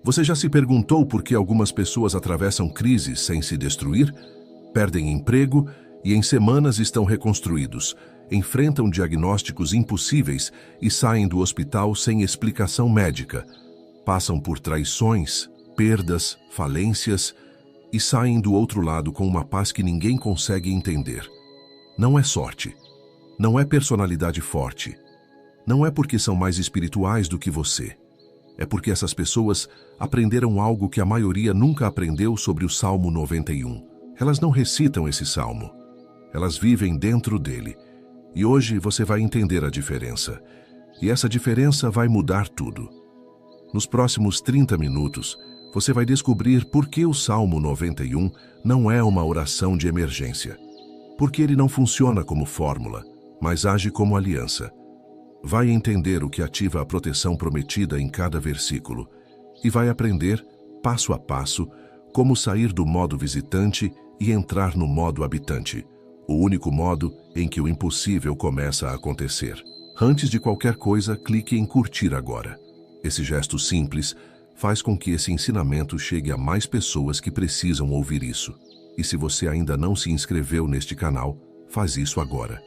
Você já se perguntou por que algumas pessoas atravessam crises sem se destruir? Perdem emprego e em semanas estão reconstruídos, enfrentam diagnósticos impossíveis e saem do hospital sem explicação médica. Passam por traições, perdas, falências e saem do outro lado com uma paz que ninguém consegue entender. Não é sorte. Não é personalidade forte. Não é porque são mais espirituais do que você. É porque essas pessoas aprenderam algo que a maioria nunca aprendeu sobre o Salmo 91. Elas não recitam esse salmo. Elas vivem dentro dele. E hoje você vai entender a diferença. E essa diferença vai mudar tudo. Nos próximos 30 minutos, você vai descobrir por que o Salmo 91 não é uma oração de emergência. Porque ele não funciona como fórmula, mas age como aliança. Vai entender o que ativa a proteção prometida em cada versículo e vai aprender, passo a passo, como sair do modo visitante e entrar no modo habitante, o único modo em que o impossível começa a acontecer. Antes de qualquer coisa, clique em curtir agora. Esse gesto simples faz com que esse ensinamento chegue a mais pessoas que precisam ouvir isso. E se você ainda não se inscreveu neste canal, faz isso agora,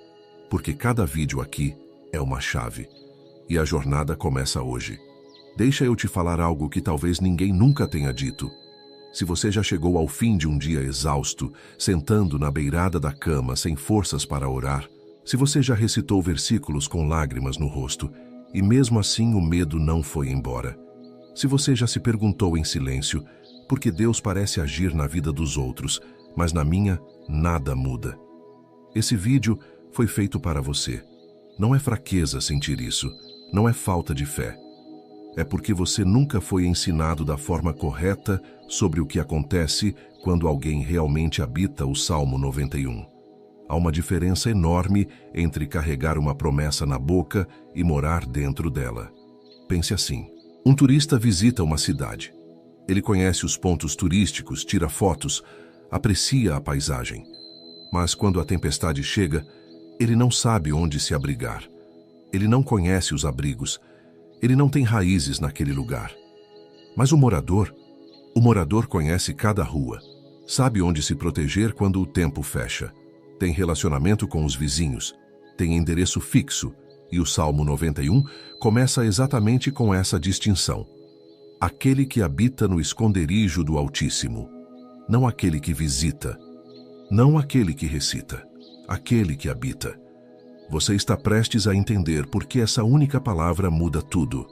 porque cada vídeo aqui é uma chave. E a jornada começa hoje. Deixa eu te falar algo que talvez ninguém nunca tenha dito. Se você já chegou ao fim de um dia exausto, sentando na beirada da cama sem forças para orar, se você já recitou versículos com lágrimas no rosto, e mesmo assim o medo não foi embora, se você já se perguntou em silêncio, por que Deus parece agir na vida dos outros, mas na minha nada muda. Esse vídeo foi feito para você. Não é fraqueza sentir isso, não é falta de fé. É porque você nunca foi ensinado da forma correta sobre o que acontece quando alguém realmente habita o Salmo 91. Há uma diferença enorme entre carregar uma promessa na boca e morar dentro dela. Pense assim: um turista visita uma cidade. Ele conhece os pontos turísticos, tira fotos, aprecia a paisagem. Mas quando a tempestade chega, ele não sabe onde se abrigar. Ele não conhece os abrigos. Ele não tem raízes naquele lugar. Mas o morador conhece cada rua, sabe onde se proteger quando o tempo fecha. Tem relacionamento com os vizinhos, tem endereço fixo, e o Salmo 91 começa exatamente com essa distinção. Aquele que habita no esconderijo do Altíssimo, não aquele que visita, não aquele que recita, aquele que habita. Você está prestes a entender por que essa única palavra muda tudo.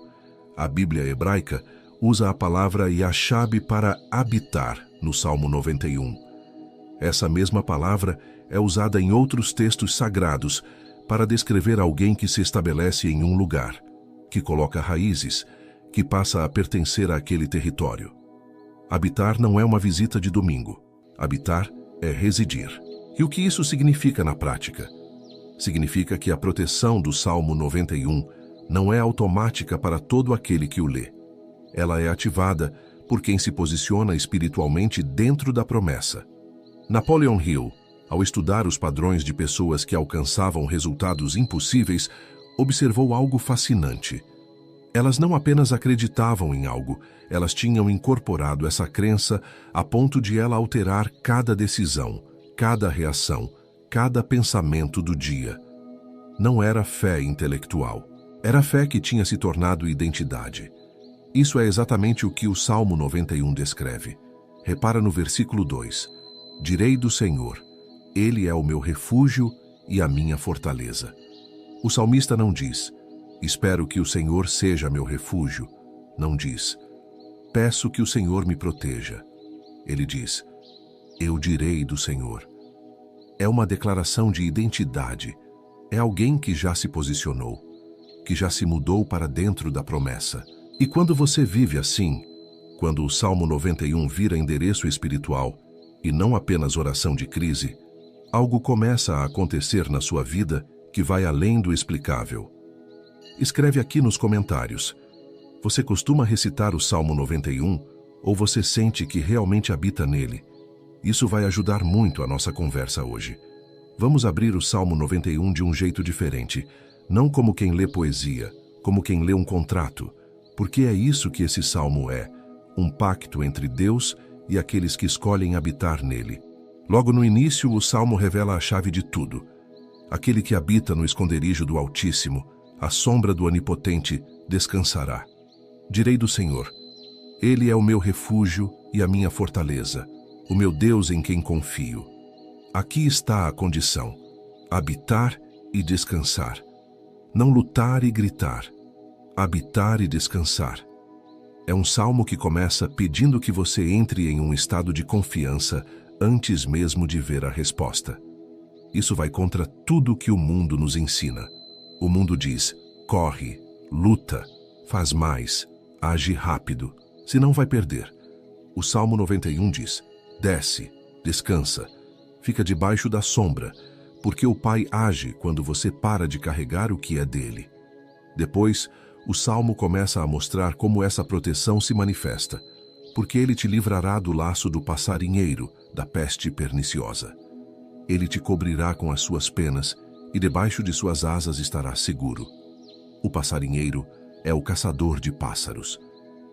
A Bíblia hebraica usa a palavra yashab para habitar no Salmo 91. Essa mesma palavra é usada em outros textos sagrados para descrever alguém que se estabelece em um lugar, que coloca raízes, que passa a pertencer àquele território. Habitar não é uma visita de domingo. Habitar é residir. E o que isso significa na prática? Significa que a proteção do Salmo 91 não é automática para todo aquele que o lê. Ela é ativada por quem se posiciona espiritualmente dentro da promessa. Napoleon Hill, ao estudar os padrões de pessoas que alcançavam resultados impossíveis, observou algo fascinante. Elas não apenas acreditavam em algo, elas tinham incorporado essa crença a ponto de ela alterar cada decisão, cada reação, cada pensamento do dia. Não era fé intelectual, era fé que tinha se tornado identidade. Isso é exatamente o que o Salmo 91 descreve. Repara no versículo 2. Direi do Senhor, Ele é o meu refúgio e a minha fortaleza. O salmista não diz, espero que o Senhor seja meu refúgio. Não diz, peço que o Senhor me proteja. Ele diz, eu direi do Senhor. É uma declaração de identidade. É alguém que já se posicionou, que já se mudou para dentro da promessa. E quando você vive assim, quando o Salmo 91 vira endereço espiritual e não apenas oração de crise, algo começa a acontecer na sua vida que vai além do explicável. Escreve aqui nos comentários. Você costuma recitar o Salmo 91 ou você sente que realmente habita nele? Isso vai ajudar muito a nossa conversa hoje. Vamos abrir o Salmo 91 de um jeito diferente, não como quem lê poesia, como quem lê um contrato, porque é isso que esse salmo é, um pacto entre Deus e aqueles que escolhem habitar nele. Logo no início, o Salmo revela a chave de tudo. Aquele que habita no esconderijo do Altíssimo, à sombra do Onipotente, descansará. Direi do Senhor: Ele é o meu refúgio e a minha fortaleza, o meu Deus em quem confio. Aqui está a condição: habitar e descansar. Não lutar e gritar. Habitar e descansar. É um salmo que começa pedindo que você entre em um estado de confiança antes mesmo de ver a resposta. Isso vai contra tudo que o mundo nos ensina. O mundo diz: corre, luta, faz mais, age rápido, senão vai perder. O Salmo 91 diz: desce, descansa, fica debaixo da sombra, porque o Pai age quando você para de carregar o que é dele. Depois, o Salmo começa a mostrar como essa proteção se manifesta, porque ele te livrará do laço do passarinheiro, da peste perniciosa. Ele te cobrirá com as suas penas, e debaixo de suas asas estará seguro. O passarinheiro é o caçador de pássaros.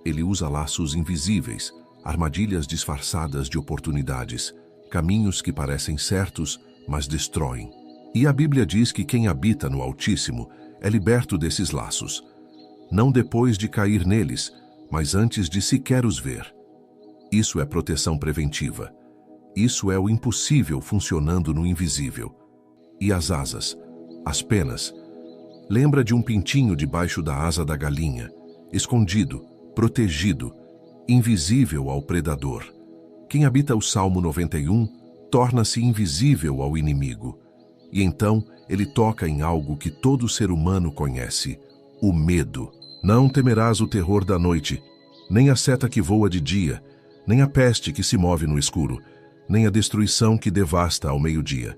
Ele usa laços invisíveis, armadilhas disfarçadas de oportunidades, caminhos que parecem certos, mas destroem. E a Bíblia diz que quem habita no Altíssimo é liberto desses laços, não depois de cair neles, mas antes de sequer os ver. Isso é proteção preventiva. Isso é o impossível funcionando no invisível. E as asas, as penas. Lembra de um pintinho debaixo da asa da galinha, escondido, protegido, invisível ao predador. Quem habita o Salmo 91 torna-se invisível ao inimigo. E então ele toca em algo que todo ser humano conhece: o medo. Não temerás o terror da noite, nem a seta que voa de dia, nem a peste que se move no escuro, nem a destruição que devasta ao meio-dia.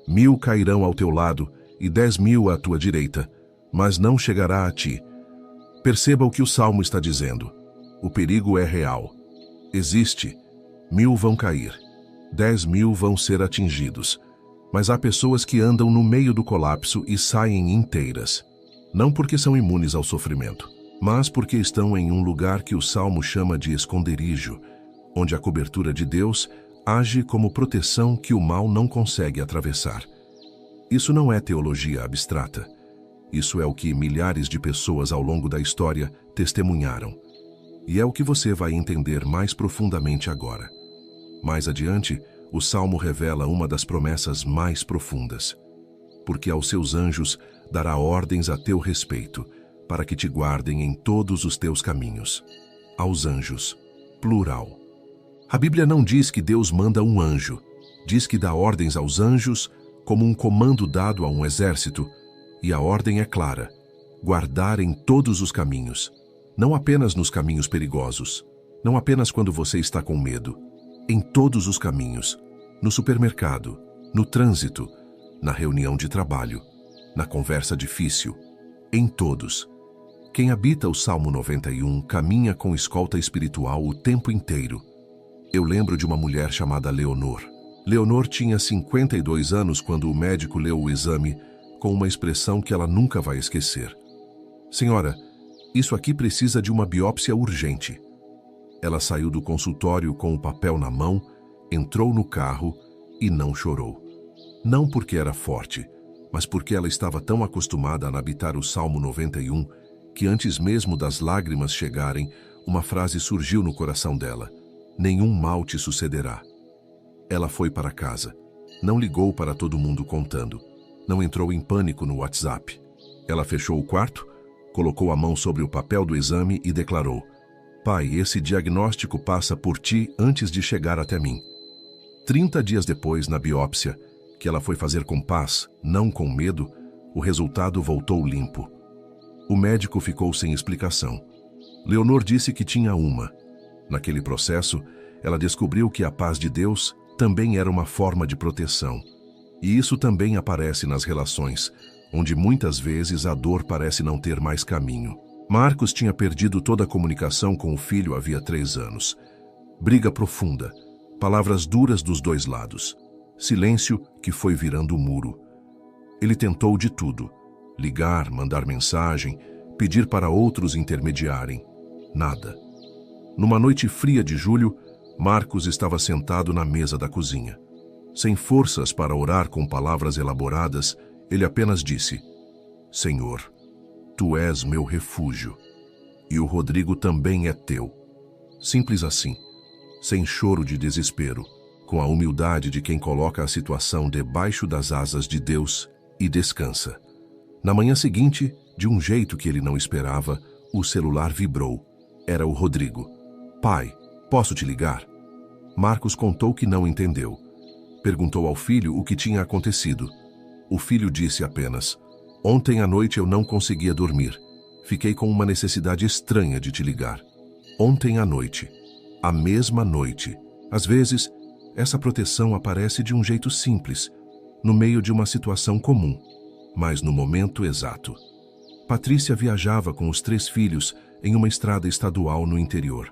1000 cairão ao teu lado e 10.000 à tua direita, mas não chegará a ti. Perceba o que o Salmo está dizendo. O perigo é real. Existe. 1000 vão cair. 10.000 vão ser atingidos. Mas há pessoas que andam no meio do colapso e saem inteiras. Não porque são imunes ao sofrimento, mas porque estão em um lugar que o Salmo chama de esconderijo, onde a cobertura de Deus age como proteção que o mal não consegue atravessar. Isso não é teologia abstrata. Isso é o que milhares de pessoas ao longo da história testemunharam. E é o que você vai entender mais profundamente agora. Mais adiante, o Salmo revela uma das promessas mais profundas. Porque aos seus anjos dará ordens a teu respeito, para que te guardem em todos os teus caminhos. Aos anjos, plural. A Bíblia não diz que Deus manda um anjo, diz que dá ordens aos anjos como um comando dado a um exército, e a ordem é clara: guardar em todos os caminhos, não apenas nos caminhos perigosos, não apenas quando você está com medo, em todos os caminhos, no supermercado, no trânsito, na reunião de trabalho, na conversa difícil, em todos. Quem habita o Salmo 91 caminha com escolta espiritual o tempo inteiro. Eu lembro de uma mulher chamada Leonor. Leonor tinha 52 anos quando o médico leu o exame com uma expressão que ela nunca vai esquecer. Senhora, isso aqui precisa de uma biópsia urgente. Ela saiu do consultório com o papel na mão, entrou no carro e não chorou. Não porque era forte, mas porque ela estava tão acostumada a habitar o Salmo 91 que antes mesmo das lágrimas chegarem, uma frase surgiu no coração dela: nenhum mal te sucederá. Ela foi para casa. Não ligou para todo mundo contando. Não entrou em pânico no WhatsApp. Ela fechou o quarto, colocou a mão sobre o papel do exame e declarou: Pai, esse diagnóstico passa por ti antes de chegar até mim. 30 dias depois, na biópsia, que ela foi fazer com paz, não com medo, o resultado voltou limpo. O médico ficou sem explicação. Leonor disse que tinha uma. Naquele processo, ela descobriu que a paz de Deus também era uma forma de proteção. E isso também aparece nas relações, onde muitas vezes a dor parece não ter mais caminho. Marcos tinha perdido toda a comunicação com o filho havia 3 anos. Briga profunda, palavras duras dos dois lados. Silêncio que foi virando muro. Ele tentou de tudo: ligar, mandar mensagem, pedir para outros intermediarem. Nada. Numa noite fria de julho, Marcos estava sentado na mesa da cozinha. Sem forças para orar com palavras elaboradas, ele apenas disse: Senhor, Tu és meu refúgio, e o Rodrigo também é Teu. Simples assim, sem choro de desespero, com a humildade de quem coloca a situação debaixo das asas de Deus e descansa. Na manhã seguinte, de um jeito que ele não esperava, o celular vibrou. Era o Rodrigo. Pai, posso te ligar? Marcos contou que não entendeu. Perguntou ao filho o que tinha acontecido. O filho disse apenas: Ontem à noite eu não conseguia dormir. Fiquei com uma necessidade estranha de te ligar. Ontem à noite. A mesma noite. Às vezes, essa proteção aparece de um jeito simples, no meio de uma situação comum, mas no momento exato. Patrícia viajava com os 3 filhos em uma estrada estadual no interior.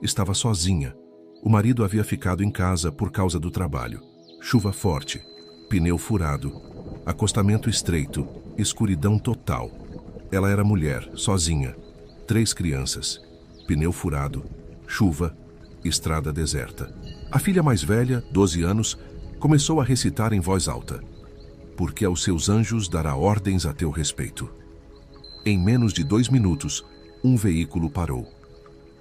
Estava sozinha. O marido havia ficado em casa por causa do trabalho. Chuva forte, pneu furado, acostamento estreito, escuridão total. Ela era mulher, sozinha, 3 crianças, pneu furado, chuva, estrada deserta. A filha mais velha, 12 anos, começou a recitar em voz alta: Porque aos seus anjos dará ordens a teu respeito. Em menos de 2 minutos, um veículo parou.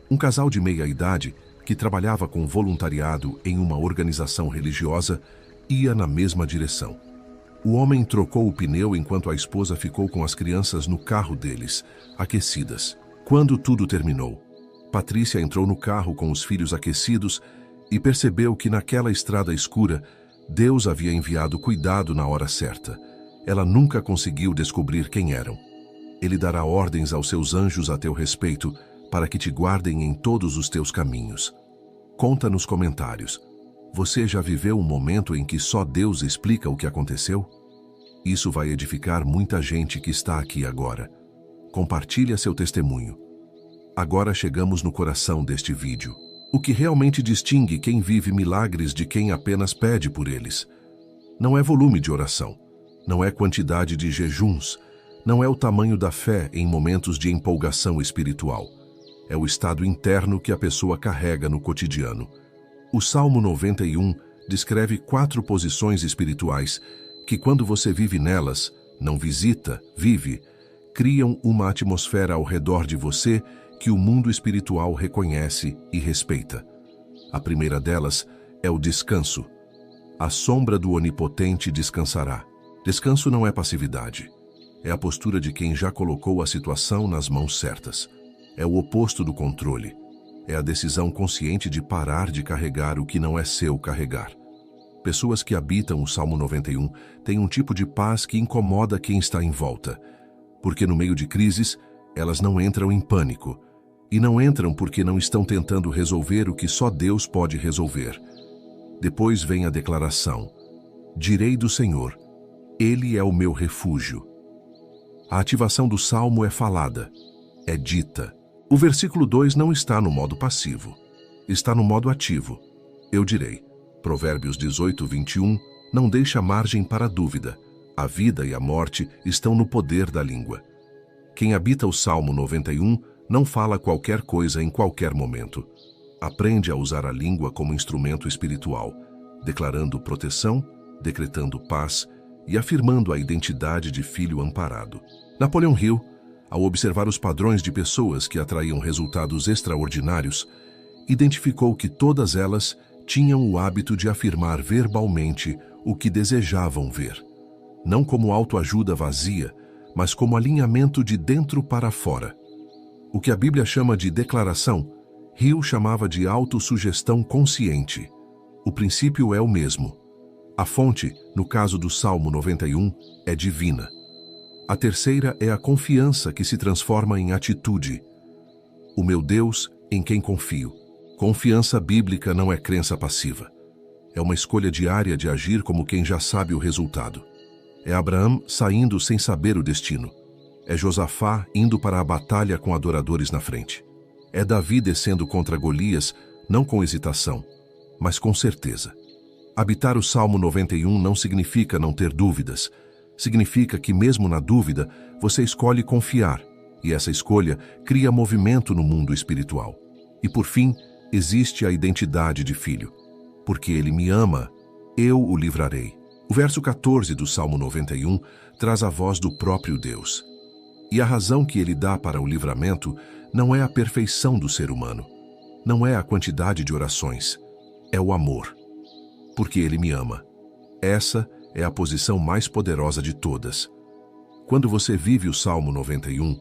Um casal de meia-idade, que trabalhava com voluntariado em uma organização religiosa, ia na mesma direção. O homem trocou o pneu enquanto a esposa ficou com as crianças no carro deles, aquecidas. Quando tudo terminou, Patrícia entrou no carro com os filhos aquecidos e percebeu que naquela estrada escura, Deus havia enviado cuidado na hora certa. Ela nunca conseguiu descobrir quem eram. Ele dará ordens aos seus anjos a teu respeito, para que te guardem em todos os teus caminhos. Conta nos comentários. Você já viveu um momento em que só Deus explica o que aconteceu? Isso vai edificar muita gente que está aqui agora. Compartilha seu testemunho. Agora chegamos no coração deste vídeo. O que realmente distingue quem vive milagres de quem apenas pede por eles. Não é volume de oração, não é quantidade de jejuns, não é o tamanho da fé em momentos de empolgação espiritual. É o estado interno que a pessoa carrega no cotidiano. O Salmo 91 descreve 4 posições espirituais que, quando você vive nelas, não visita, vive, criam uma atmosfera ao redor de você que o mundo espiritual reconhece e respeita. A primeira delas é o descanso. A sombra do Onipotente descansará. Descanso não é passividade. É a postura de quem já colocou a situação nas mãos certas. É o oposto do controle. É a decisão consciente de parar de carregar o que não é seu carregar. Pessoas que habitam o Salmo 91 têm um tipo de paz que incomoda quem está em volta, porque no meio de crises, elas não entram em pânico. E não entram porque não estão tentando resolver o que só Deus pode resolver. Depois vem a declaração: Direi do Senhor, Ele é o meu refúgio. A ativação do Salmo é falada, é dita. O versículo 2 não está no modo passivo, está no modo ativo. Eu direi. Provérbios 18, 21, não deixa margem para dúvida. A vida e a morte estão no poder da língua. Quem habita o Salmo 91 não fala qualquer coisa em qualquer momento. Aprende a usar a língua como instrumento espiritual, declarando proteção, decretando paz e afirmando a identidade de filho amparado. Napoleão Hill, ao observar os padrões de pessoas que atraíam resultados extraordinários, identificou que todas elas tinham o hábito de afirmar verbalmente o que desejavam ver. Não como autoajuda vazia, mas como alinhamento de dentro para fora. O que a Bíblia chama de declaração, Hill chamava de autossugestão consciente. O princípio é o mesmo. A fonte, no caso do Salmo 91, é divina. A terceira é a confiança que se transforma em atitude. O meu Deus, em quem confio. Confiança bíblica não é crença passiva. É uma escolha diária de agir como quem já sabe o resultado. É Abraão saindo sem saber o destino. É Josafá indo para a batalha com adoradores na frente. É Davi descendo contra Golias, não com hesitação, mas com certeza. Habitar o Salmo 91 não significa não ter dúvidas. Significa que mesmo na dúvida, você escolhe confiar, e essa escolha cria movimento no mundo espiritual. E por fim, existe a identidade de filho. Porque ele me ama, eu o livrarei. O verso 14 do Salmo 91 traz a voz do próprio Deus. E a razão que ele dá para o livramento não é a perfeição do ser humano, não é a quantidade de orações, é o amor. Porque ele me ama. Essa é a posição mais poderosa de todas. Quando você vive o Salmo 91,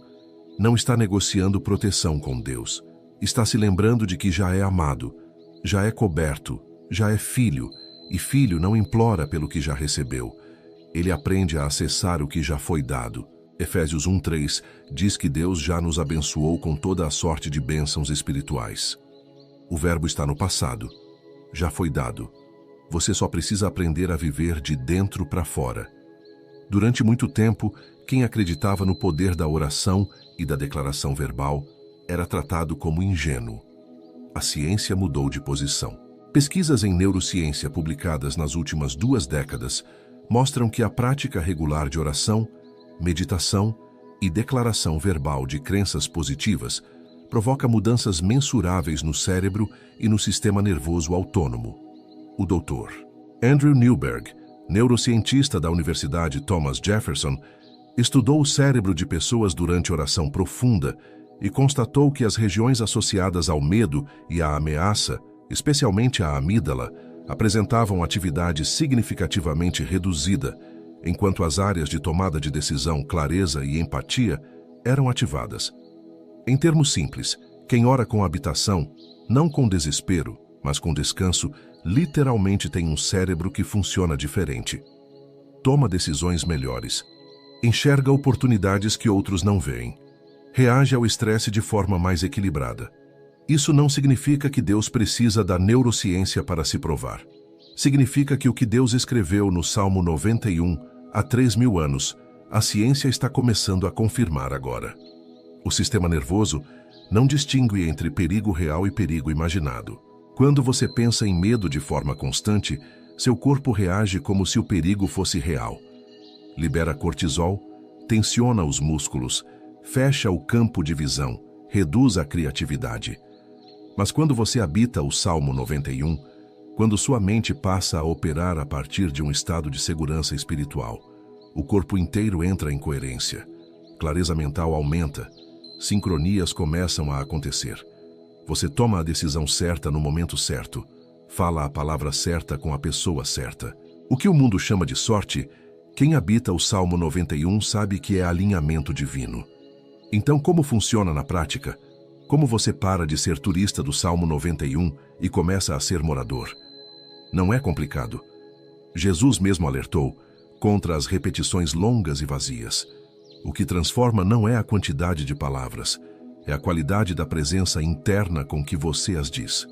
não está negociando proteção com Deus. Está se lembrando de que já é amado, já é coberto, já é filho, e filho não implora pelo que já recebeu. Ele aprende a acessar o que já foi dado. Efésios 1:3 diz que Deus já nos abençoou com toda a sorte de bênçãos espirituais. O verbo está no passado. Já foi dado. Você só precisa aprender a viver de dentro para fora. Durante muito tempo, quem acreditava no poder da oração e da declaração verbal era tratado como ingênuo. A ciência mudou de posição. Pesquisas em neurociência publicadas nas últimas 2 décadas mostram que a prática regular de oração, meditação e declaração verbal de crenças positivas provoca mudanças mensuráveis no cérebro e no sistema nervoso autônomo. O Dr. Andrew Newberg, neurocientista da Universidade Thomas Jefferson, estudou o cérebro de pessoas durante oração profunda e constatou que as regiões associadas ao medo e à ameaça, especialmente a amígdala, apresentavam atividade significativamente reduzida, enquanto as áreas de tomada de decisão, clareza e empatia eram ativadas. Em termos simples, quem ora com habitação, não com desespero, mas com descanso, literalmente tem um cérebro que funciona diferente. Toma decisões melhores. Enxerga oportunidades que outros não veem. Reage ao estresse de forma mais equilibrada. Isso não significa que Deus precisa da neurociência para se provar. Significa que o que Deus escreveu no Salmo 91 há 3.000 anos, a ciência está começando a confirmar agora. O sistema nervoso não distingue entre perigo real e perigo imaginado. Quando você pensa em medo de forma constante, seu corpo reage como se o perigo fosse real. Libera cortisol, tensiona os músculos, fecha o campo de visão, reduz a criatividade. Mas quando você habita o Salmo 91, quando sua mente passa a operar a partir de um estado de segurança espiritual, o corpo inteiro entra em coerência. Clareza mental aumenta, sincronias começam a acontecer. Você toma a decisão certa no momento certo, fala a palavra certa com a pessoa certa. O que o mundo chama de sorte, quem habita o Salmo 91 sabe que é alinhamento divino. Então, como funciona na prática? Como você para de ser turista do Salmo 91 e começa a ser morador? Não é complicado. Jesus mesmo alertou contra as repetições longas e vazias. O que transforma não é a quantidade de palavras, é a qualidade da presença interna com que você as diz.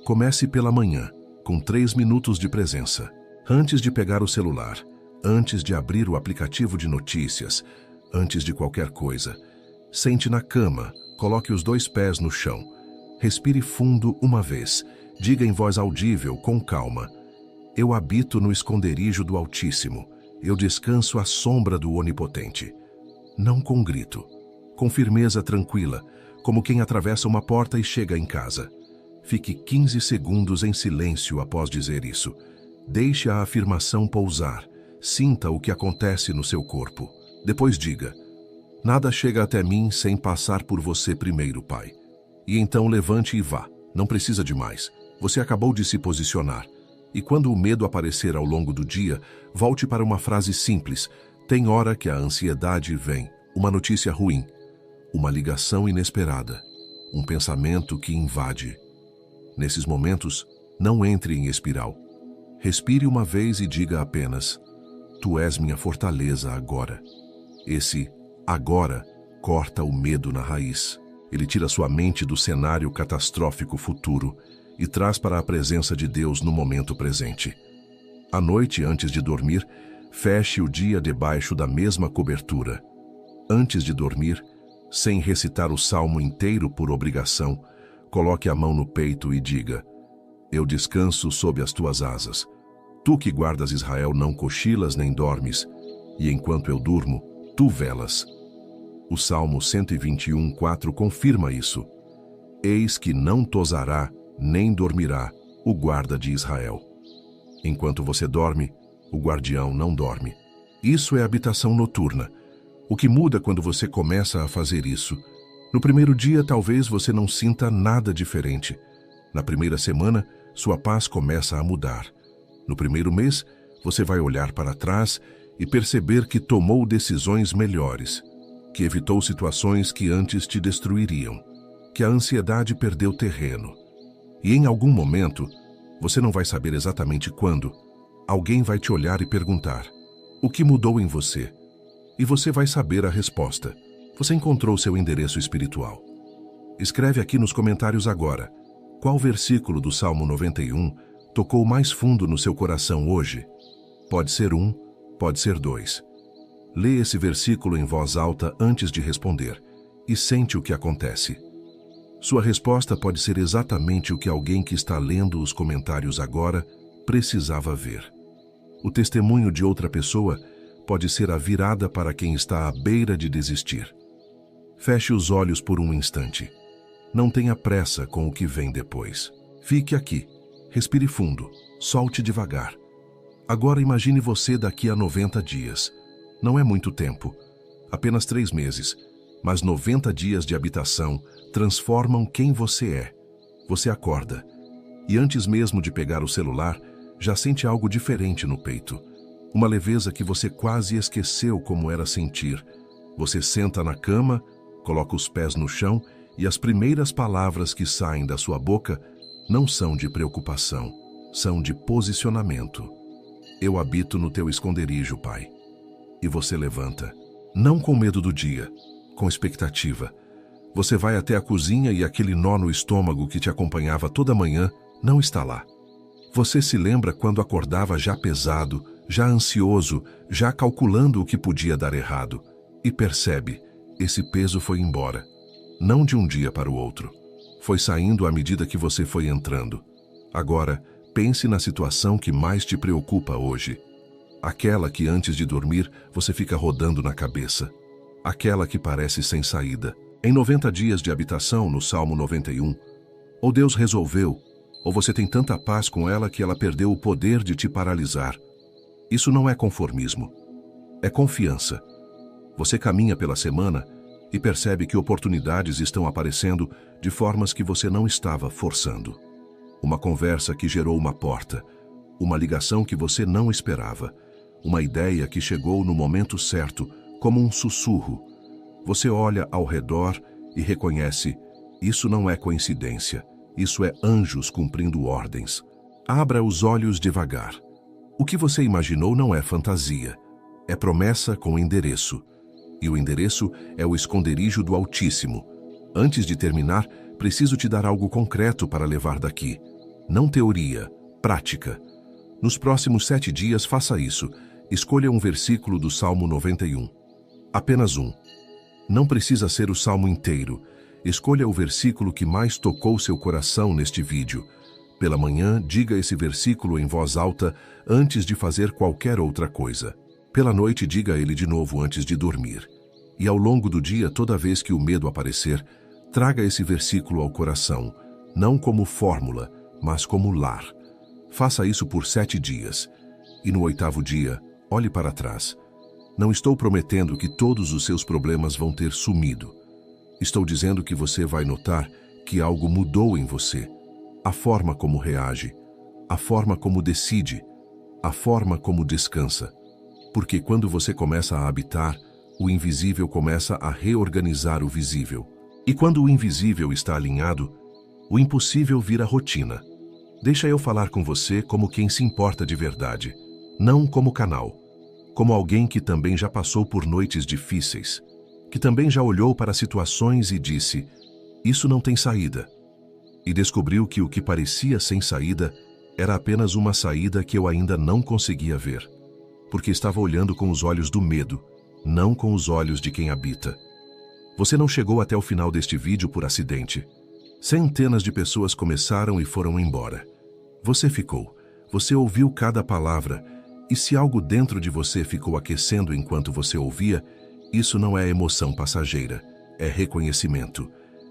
Comece pela manhã, com 3 minutos de presença. Antes de pegar o celular, antes de abrir o aplicativo de notícias, antes de qualquer coisa. Sente na cama, coloque os 2 pés no chão. Respire fundo uma vez. Diga em voz audível, com calma: eu habito no esconderijo do Altíssimo. Eu descanso à sombra do Onipotente. Não com grito, com firmeza tranquila, como quem atravessa uma porta e chega em casa. Fique 15 segundos em silêncio após dizer isso. Deixe a afirmação pousar. Sinta o que acontece no seu corpo. Depois diga: nada chega até mim sem passar por você primeiro, Pai. E então levante e vá. Não precisa de mais. Você acabou de se posicionar. E quando o medo aparecer ao longo do dia, volte para uma frase simples. Tem hora que a ansiedade vem, uma notícia ruim, uma ligação inesperada, um pensamento que invade. Nesses momentos, não entre em espiral. Respire uma vez e diga apenas: tu és minha fortaleza agora. Esse agora corta o medo na raiz. Ele tira sua mente do cenário catastrófico futuro e traz para a presença de Deus no momento presente. À noite, antes de dormir, feche o dia debaixo da mesma cobertura. Antes de dormir, sem recitar o salmo inteiro por obrigação, coloque a mão no peito e diga: eu descanso sob as tuas asas. Tu que guardas Israel não cochilas nem dormes, e enquanto eu durmo, tu velas. O Salmo 121:4 confirma isso. Eis que não tosará, nem dormirá, o guarda de Israel. Enquanto você dorme, o guardião não dorme. Isso é habitação noturna. O que muda quando você começa a fazer isso? No primeiro dia, talvez você não sinta nada diferente. Na primeira semana, sua paz começa a mudar. No primeiro mês, você vai olhar para trás e perceber que tomou decisões melhores, que evitou situações que antes te destruiriam, que a ansiedade perdeu terreno. E em algum momento, você não vai saber exatamente quando, alguém vai te olhar e perguntar: o que mudou em você? E você vai saber a resposta. Você encontrou seu endereço espiritual. Escreve aqui nos comentários agora: qual versículo do Salmo 91 tocou mais fundo no seu coração hoje? Pode ser 1, pode ser 2. Lê esse versículo em voz alta antes de responder e sente o que acontece. Sua resposta pode ser exatamente o que alguém que está lendo os comentários agora precisava ver. O testemunho de outra pessoa pode ser a virada para quem está à beira de desistir. Feche os olhos por um instante. Não tenha pressa com o que vem depois. Fique aqui, respire fundo, solte devagar. Agora imagine você daqui a 90 dias. Não é muito tempo, apenas 3 meses, mas 90 dias de habitação transformam quem você é. Você acorda, e antes mesmo de pegar o celular, já sente algo diferente no peito. Uma leveza que você quase esqueceu como era sentir. Você senta na cama, coloca os pés no chão e as primeiras palavras que saem da sua boca não são de preocupação, são de posicionamento. Eu habito no teu esconderijo, Pai. E você levanta, não com medo do dia, com expectativa. Você vai até a cozinha e aquele nó no estômago que te acompanhava toda manhã não está lá. Você se lembra quando acordava já pesado, já ansioso, já calculando o que podia dar errado. E percebe, esse peso foi embora. Não de um dia para o outro. Foi saindo à medida que você foi entrando. Agora, pense na situação que mais te preocupa hoje. Aquela que antes de dormir você fica rodando na cabeça. Aquela que parece sem saída. Em 90 dias de habitação no Salmo 91, ou Deus resolveu, ou você tem tanta paz com ela que ela perdeu o poder de te paralisar. Isso não é conformismo. É confiança. Você caminha pela semana e percebe que oportunidades estão aparecendo de formas que você não estava forçando. Uma conversa que gerou uma porta, uma ligação que você não esperava, uma ideia que chegou no momento certo, como um sussurro. Você olha ao redor e reconhece: isso não é coincidência, isso é anjos cumprindo ordens. Abra os olhos devagar. O que você imaginou não é fantasia, é promessa com endereço. E o endereço é o esconderijo do Altíssimo. Antes de terminar, preciso te dar algo concreto para levar daqui. Não teoria, prática. Nos próximos 7 dias faça isso. Escolha um versículo do Salmo 91. Apenas um. Não precisa ser o Salmo inteiro. Escolha o versículo que mais tocou seu coração neste vídeo. Pela manhã, diga esse versículo em voz alta antes de fazer qualquer outra coisa. Pela noite, diga ele de novo antes de dormir. E ao longo do dia, toda vez que o medo aparecer, traga esse versículo ao coração, não como fórmula, mas como lar. Faça isso por 7 dias. E no 8º dia, olhe para trás. Não estou prometendo que todos os seus problemas vão ter sumido. Estou dizendo que você vai notar que algo mudou em você. A forma como reage, a forma como decide, a forma como descansa. Porque quando você começa a habitar, o invisível começa a reorganizar o visível. E quando o invisível está alinhado, o impossível vira rotina. Deixa eu falar com você como quem se importa de verdade, não como canal. Como alguém que também já passou por noites difíceis, que também já olhou para situações e disse: isso não tem saída. E descobriu que o que parecia sem saída era apenas uma saída que eu ainda não conseguia ver. Porque estava olhando com os olhos do medo, não com os olhos de quem habita. Você não chegou até o final deste vídeo por acidente. Centenas de pessoas começaram e foram embora. Você ficou, você ouviu cada palavra, e se algo dentro de você ficou aquecendo enquanto você ouvia, isso não é emoção passageira, é reconhecimento.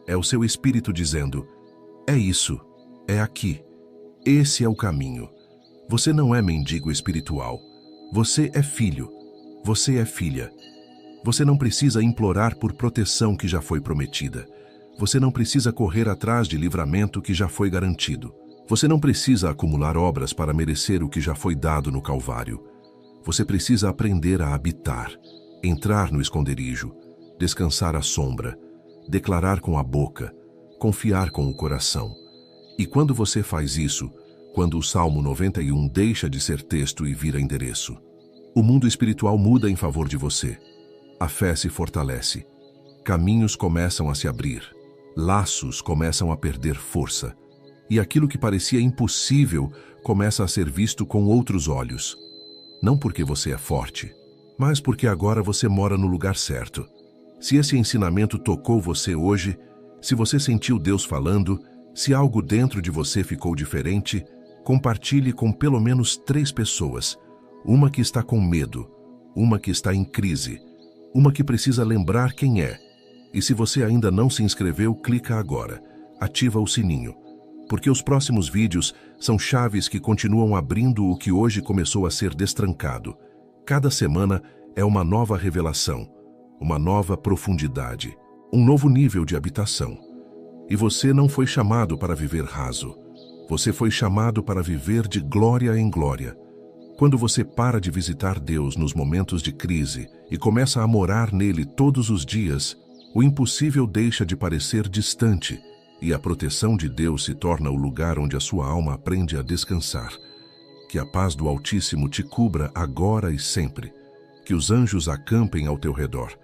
É o seu espírito dizendo: é isso, é aqui, esse é o caminho. Você não é mendigo espiritual. Você é filho. Você é filha. Você não precisa implorar por proteção que já foi prometida. Você não precisa correr atrás de livramento que já foi garantido. Você não precisa acumular obras para merecer o que já foi dado no Calvário. Você precisa aprender a habitar, entrar no esconderijo, descansar à sombra, declarar com a boca, confiar com o coração. E quando você faz isso, quando o Salmo 91 deixa de ser texto e vira endereço, o mundo espiritual muda em favor de você. A fé se fortalece. Caminhos começam a se abrir. Laços começam a perder força. E aquilo que parecia impossível começa a ser visto com outros olhos. Não porque você é forte, mas porque agora você mora no lugar certo. Se esse ensinamento tocou você hoje, se você sentiu Deus falando, se algo dentro de você ficou diferente, compartilhe com pelo menos 3 pessoas. Uma que está com medo, uma que está em crise, uma que precisa lembrar quem é. E se você ainda não se inscreveu, clica agora. Ativa o sininho. Porque os próximos vídeos são chaves que continuam abrindo o que hoje começou a ser destrancado. Cada semana é uma nova revelação, uma nova profundidade, um novo nível de habitação. E você não foi chamado para viver raso. Você foi chamado para viver de glória em glória. Quando você para de visitar Deus nos momentos de crise e começa a morar nele todos os dias, o impossível deixa de parecer distante e a proteção de Deus se torna o lugar onde a sua alma aprende a descansar. Que a paz do Altíssimo te cubra agora e sempre. Que os anjos acampem ao teu redor.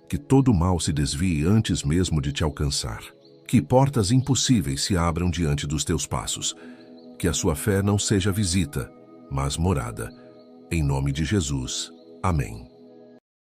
Que todo mal se desvie antes mesmo de te alcançar. Que portas impossíveis se abram diante dos teus passos. Que a sua fé não seja visita, mas morada. Em nome de Jesus. Amém.